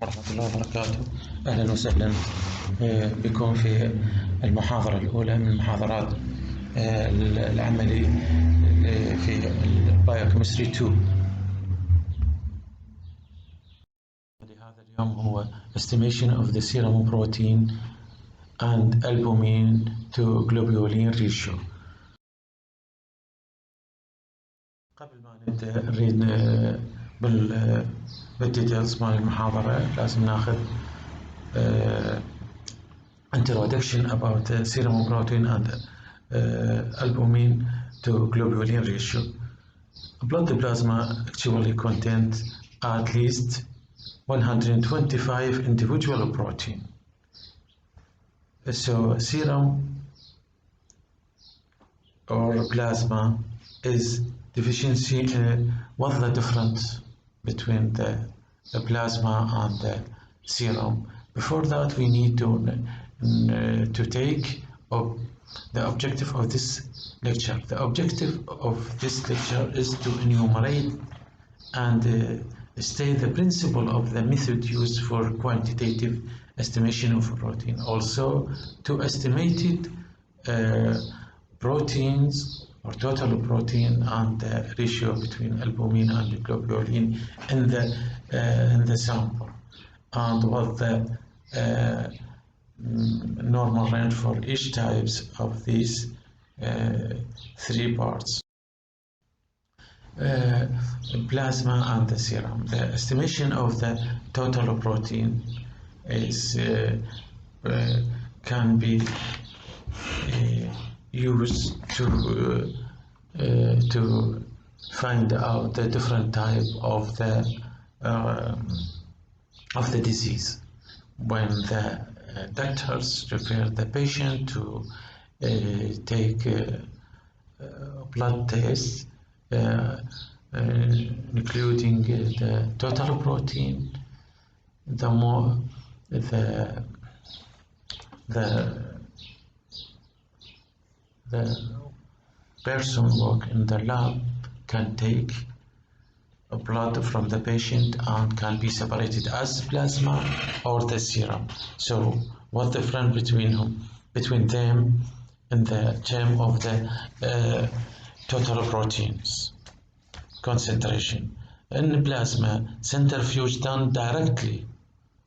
ورحمة الله وبركاته. أهلا وسهلا بكم في المحاضرة الأولى من محاضرات العملي في البايوكيمستري 2. لهذا اليوم هو estimation of the serum protein and albumin to globulin ratio. قبل ما نبدأ نريد بالديتيلز مال المحاضرة لازم ناخذ introduction about serum protein and albumin to globulin ratio. Blood plasma actually contains at least 125 individual protein. So serum or plasma is deficiency. What's the difference between the plasma and the serum? Before that, we need to take the objective of this lecture. The objective of this lecture is to enumerate and state the principle of the method used for quantitative estimation of protein. Also, to estimate proteins or total protein and the ratio between albumin and globulin in the sample, and what the normal range for each types of these three parts. Plasma and the serum. The estimation of the total protein is can be used to find out the different type of the disease. When the doctors refer the patient to take blood tests, including the total protein, the more the person work in the lab can take blood from the patient and can be separated as plasma or the serum. So what's the difference between them in the term of the total proteins concentration? In plasma, centrifuge done directly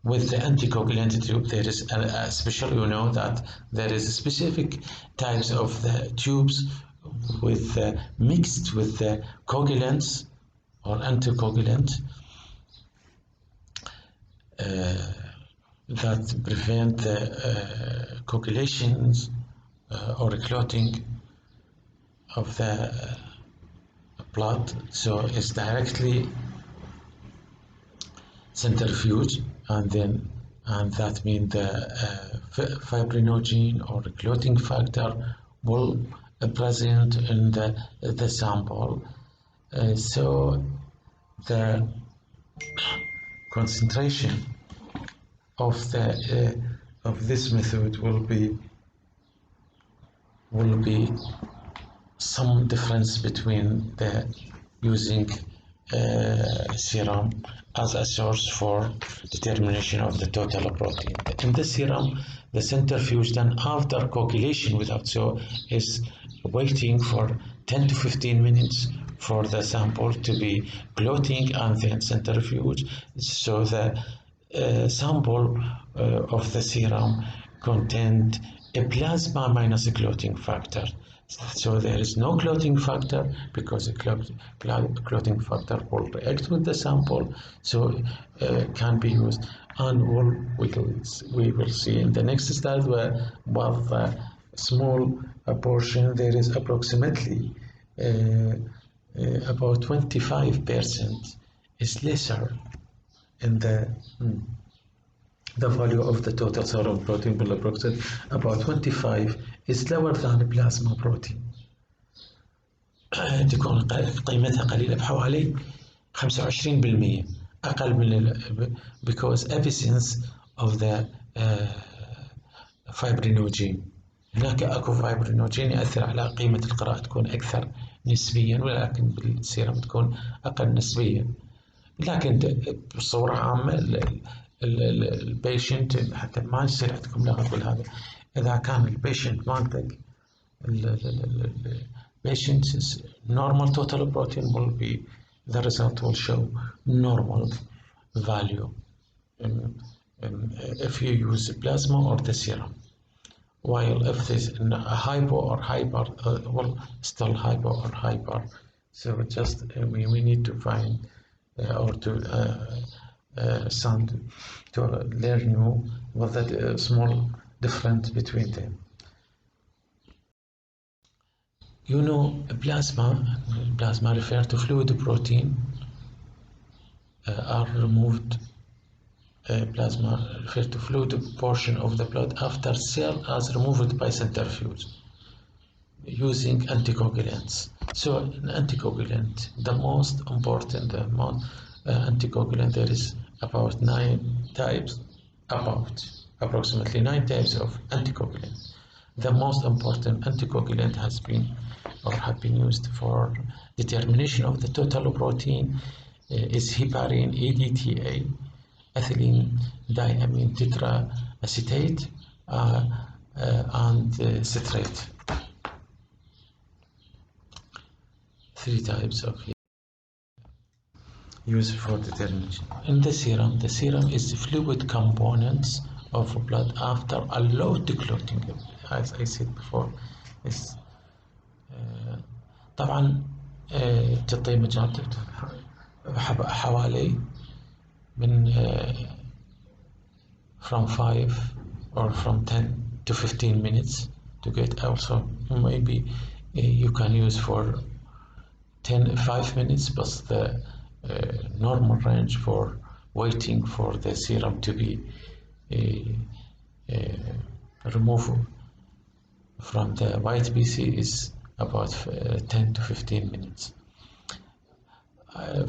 with the anticoagulant tube. There is a special, that there is specific types of the tubes with mixed with the coagulants or anticoagulant that prevent the coagulations or clotting of the blood. So it's directly centrifuge, and that means the fibrinogen or clotting factor will present in the sample. So the concentration of this method will be some difference between the using serum as a source for determination of the total protein. In the serum, the centrifuge done after coagulation is waiting for 10 to 15 minutes for the sample to be clotting and then centrifuge. So the sample of the serum contained a plasma minus a clotting factor. So there is no clotting factor because a clotting factor will react with the sample, so can be used. And we will see in the next slide where the small portion, there is approximately about 25% is lesser in the value of the total serum protein will approximate about 25 is lower than plasma protein. تكون قيمتها قليلة بحوالي 25% أقل من because absence of the fibrinogen. هناك أكو fibrinogen يأثر على قيمة القراءة تكون أكثر نسبيا، ولكن بالسيرم تكون أقل نسبيا. لكن بصورة عامة البيشنت حتى ما يصير عندكم لغط بالهذا. إذا كان البيشنت مالتك patient's normal total protein will be, the result will show normal value if you use plasma or the serum. While if there's a hypo or hyper, well, still hypo or hyper. So just we need to find or to sound to learn you what that small difference between them. You know, plasma refer to fluid protein are removed. Plasma refer to fluid portion of the blood after cell is removed by centrifuge using anticoagulants. So an anticoagulant, the most important anticoagulant, there is about approximately 9 types of anticoagulants. The most important anticoagulant have been used for determination of the total protein is heparin, EDTA, ethylene diamine tetraacetate, and citrate. 3 types of used for determination. In the serum is the fluid components of blood after a low clotting, as I said before. is طبعا تعطي مجال حوالي من from 5 or from 10 to 15 minutes to get. Also maybe you can use for 5 minutes, but the normal range for waiting for the serum to be removed from the white BC is about 10 to 15 minutes.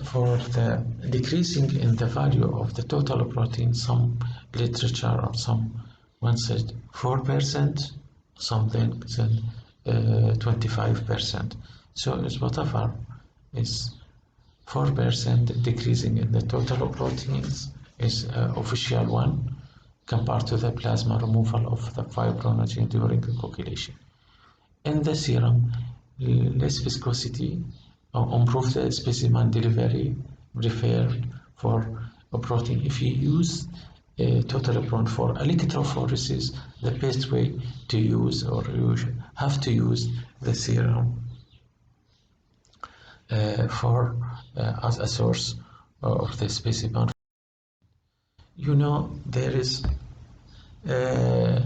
For the decreasing in the value of the total protein, some literature or one said 4%, something said 25%. So it's whatever is 4% decreasing in the total proteins is official one, compared to the plasma removal of the fibrinogen during the coagulation. In the serum, less viscosity improve the specimen delivery referred for a protein. If you use total protein for electrophoresis, the best way to use, or you have to use the serum for as a source of the specimen. You know, there is the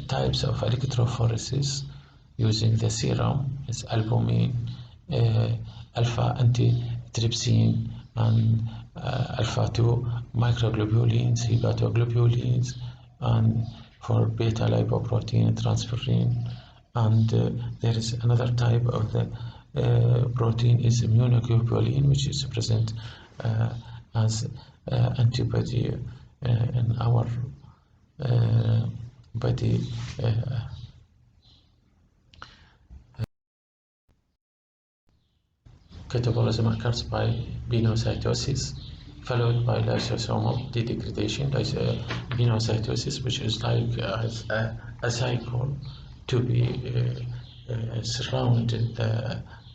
types of electrophoresis using the serum is albumin, alpha antitrypsin, and alpha 2 microglobulins, hepatoglobulins, and for beta lipoprotein transferrin. And there is another type of the protein is immunoglobulin, which is present as antibody in our body. Catabolism occurs by pinocytosis, followed by lysosomal degradation, pinocytosis, which is like a cycle to be surrounded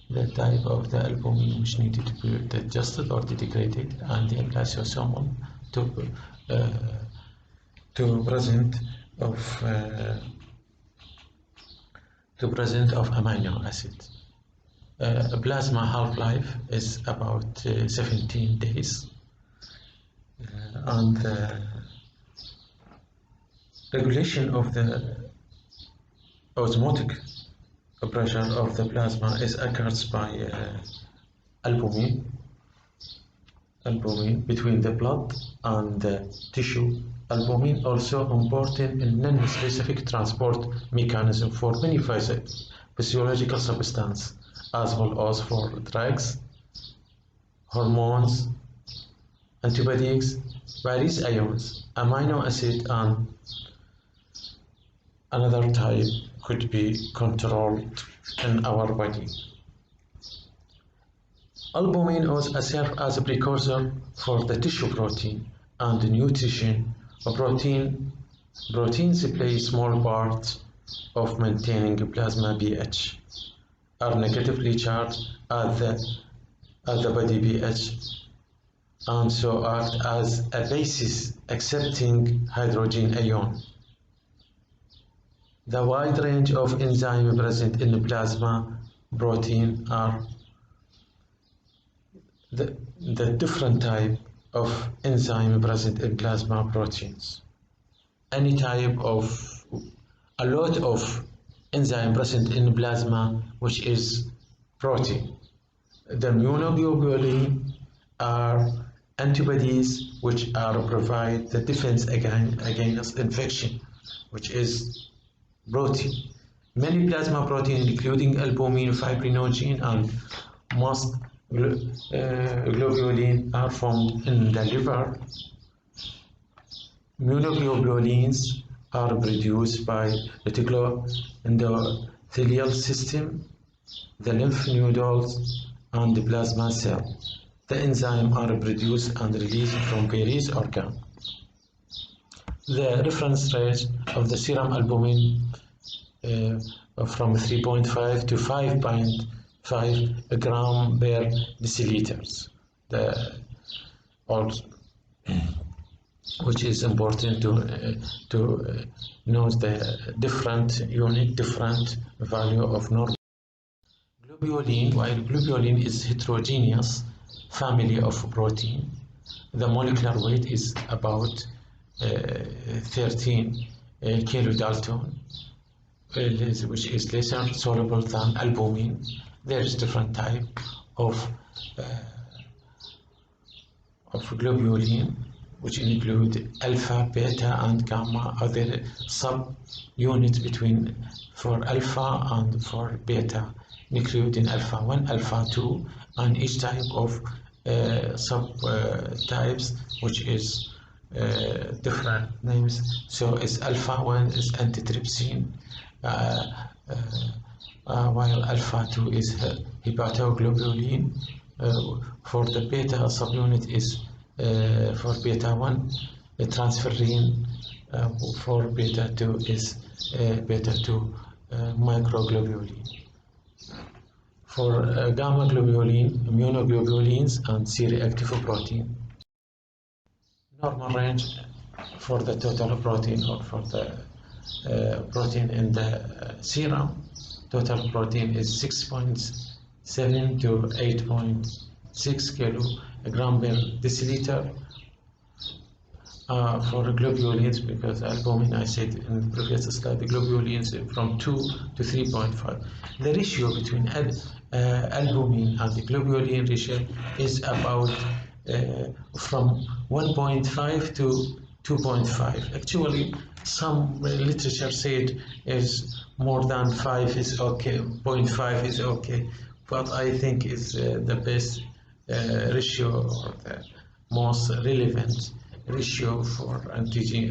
the type of the albumin which needed to be digested or degraded, and then lysosomal to present of amino acid. Plasma half-life is about 17 days, and the regulation of the osmotic pressure of the plasma is occurs by albumin between the blood and the tissue. Albumin also important in non-specific transport mechanism for many physiological substances, as well as for drugs, hormones, antibiotics, various ions, amino acid, and another type could be controlled in our body. Albumin also serves as a precursor for the tissue protein and nutrition. Proteins play a small part of maintaining plasma pH, are negatively charged at the body pH, and so act as a basis accepting hydrogen ion. The wide range of enzymes present in plasma protein are the different type of enzyme present in plasma proteins. Any type of a lot of enzyme present in plasma which is protein. The immunoglobulin are antibodies which are provide the defense against infection, which is protein. Many plasma proteins, including albumin, fibrinogen, and most globulin, are found in the liver. Immunoglobulins are produced by the endothelial system, the lymph nodes, and the plasma cell. The enzymes are produced and released from various organs. The reference range of the serum albumin from 3.5 to 5.5 gram per deciliters. Which is important to know the unique different value of normal. Globulin, while globulin is heterogeneous family of protein, the molecular weight is about 13 kilodalton, which is lesser soluble than albumin. There is different type of globulin, which include alpha, beta, and gamma. Other sub-units between for alpha and for beta, including alpha 1, alpha 2, and each type of subtypes, which is different names. So it's alpha 1 is antitrypsin, while alpha 2 is hepatoglobulin. For the beta subunit is for beta 1 transferrin, for beta 2 is beta 2 microglobulin. For gamma globulin, immunoglobulins, and C-reactive protein. Normal range for the total protein or for the protein in the serum, total protein is 6.7 to 8.6 kilogram per deciliter. For globulins, because albumin, I said in the previous slide, the globulins from 2 to 3.5. The ratio between albumin and the globulin ratio is about from 1.5 to 2.5. Actually, some literature said is more than 5 is okay, 0.5 is okay, but I think is the best ratio or the most relevant ratio for albumin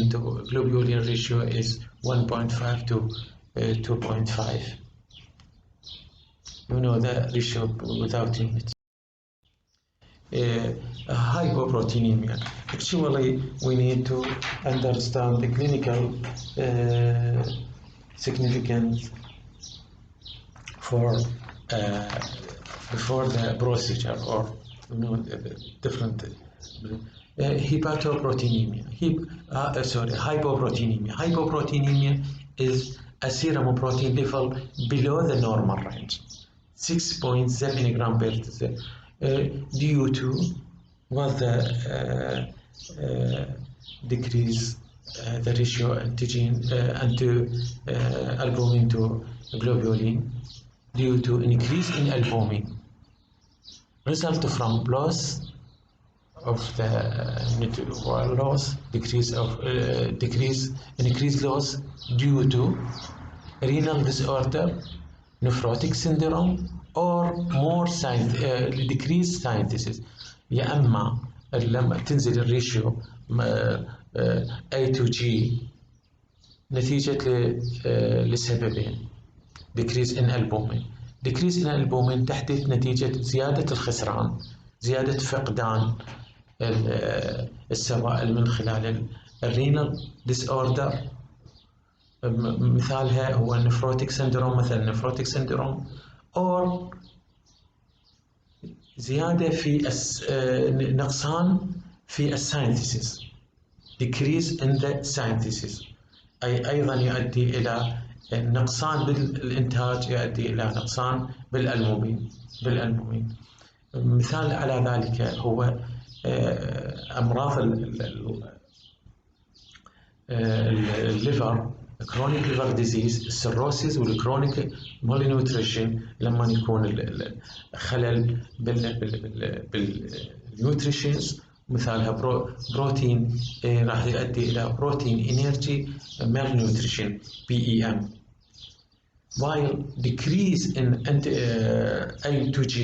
to globulin ratio is 1.5 to 2.5. You know the ratio without units. Hypoproteinemia. Actually, we need to understand the clinical significance for before the procedure, or the different hepatoproteinemia. Hypoproteinemia. Hypoproteinemia is a serum protein level below the normal range, 6.7 gram per deciliter. Due to what the decrease the ratio albumin to globulin, due to increase in albumin, result from loss of the loss, increased loss due to renal disorder, nephrotic syndrome, or more decreased synthesis. يا اما لما تنزل الريشيو A to G نتيجة لسببين: decrease in albumin. decrease in albumin تحدث نتيجة زيادة الخسران زيادة فقدان السوائل من خلال الرينال ديس اوردر، مثالها هو النفروتيك سندروم، مثلا نفروتيك سندروم، أو زيادة في نقصان في الساينثيسيس، decrease in the synthesis، أي أيضا يؤدي إلى نقصان بالإنتاج، يؤدي إلى نقصان بالألبومين. مثال على ذلك هو أمراض الليفر، كرونيك ليفر ديزيز، السيروسيس والكرونيك مالي نيوتريشن، لما يكون خلل بالنيوتريشنز، مثالها بروتين، راح يؤدي الى بروتين انرجي مال نيوتريشن BEM. while decrease in A2G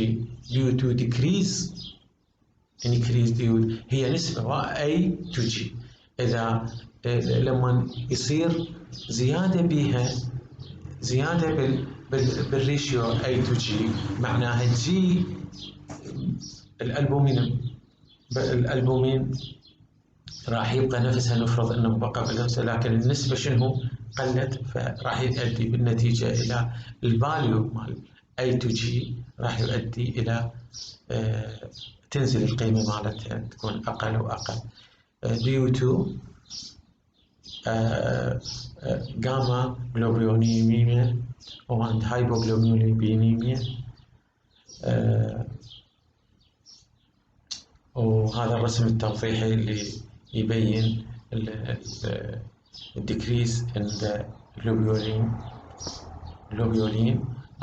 due to decrease due هي نسبة A2G، إذا لما يصير زيادة بها، زيادة بالريشيو A2G، معناها جي الألبومين راح يبقى نفسها، نفرض انه بقى بنفسه، لكن النسبة شنو قلت، فراح يؤدي بالنتيجة الى الفاليو مال A2G راح يؤدي الى تنزل القيمة مالتها، تكون اقل واقل due to gamma globulinemia and hypoglobulinemia. وهذا الرسم التوضيحي اللي يبين decrease in the globulin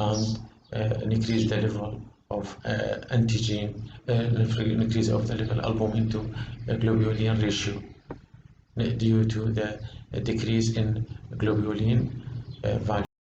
and increase the level of antigen, increase of the level albumin to globulin ratio due to the decrease in globulin value.